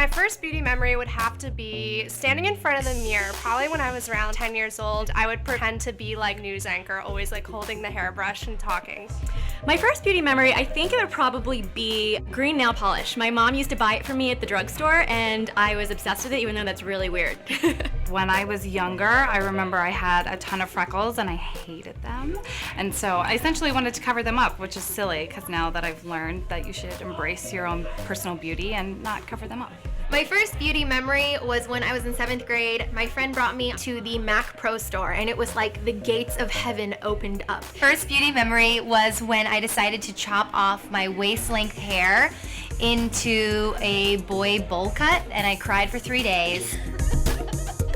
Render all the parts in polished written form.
My first beauty memory would have to be standing in front of the mirror, probably when I was around 10 years old. I would pretend to be like news anchor, always like holding the hairbrush and talking. My first beauty memory, I think it would probably be green nail polish. My mom used to buy it for me at the drugstore, and I was obsessed with it, even though that's really weird. When I was younger, I remember I had a ton of freckles and I hated them. And so I essentially wanted to cover them up, which is silly because now that I've learned that you should embrace your own personal beauty and not cover them up. My first beauty memory was when I was in 7th grade. My friend brought me to the Mac Pro store, and it was like the gates of heaven opened up. First beauty memory was when I decided to chop off my waist-length hair into a boy bowl cut, and I cried for 3 days.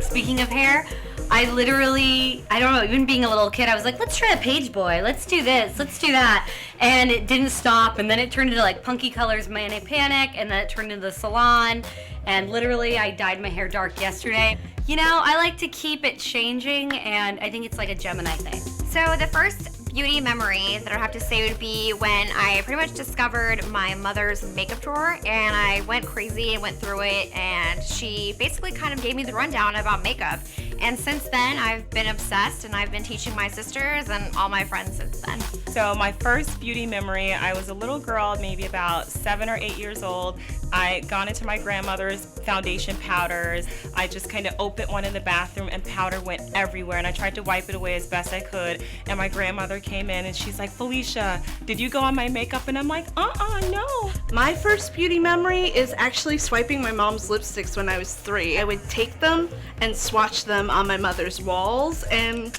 Speaking of hair, I literally, I don't know, even being a little kid, I was like, let's try a page boy, let's do this, let's do that. And it didn't stop, and then it turned into like Punky Colors Manic Panic, and then it turned into the salon, and literally I dyed my hair dark yesterday. You know, I like to keep it changing, and I think it's like a Gemini thing. So the first beauty memory that I have to say would be when I pretty much discovered my mother's makeup drawer, and I went crazy and went through it, and she basically kind of gave me the rundown about makeup. And since then, I've been obsessed, and I've been teaching my sisters and all my friends since then. So my first beauty memory, I was a little girl, maybe about 7 or 8 years old. I got into my grandmother's foundation powders. I just kind of opened one in the bathroom and powder went everywhere, and I tried to wipe it away as best I could. And my grandmother came in and she's like, Felicia, did you go on my makeup? And I'm like, no. My first beauty memory is actually swiping my mom's lipsticks when I was 3. I would take them and swatch them on my mother's walls, and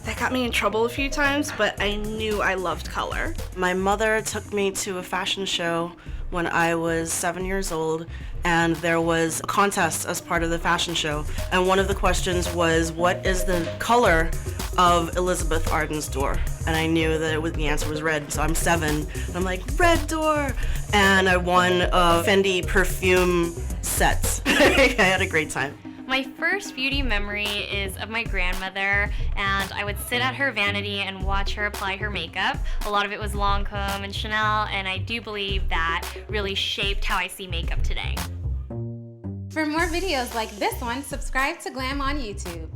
that got me in trouble a few times, but I knew I loved color. My mother took me to a fashion show when I was 7 years old, and there was a contest as part of the fashion show, and one of the questions was, what is the color of Elizabeth Arden's door? And I knew that the answer was red, so I'm 7, and I'm like, red door! And I won a Fendi perfume set. I had a great time. My first beauty memory is of my grandmother, and I would sit at her vanity and watch her apply her makeup. A lot of it was Lancome and Chanel, and I do believe that really shaped how I see makeup today. For more videos like this one, subscribe to Glam on YouTube.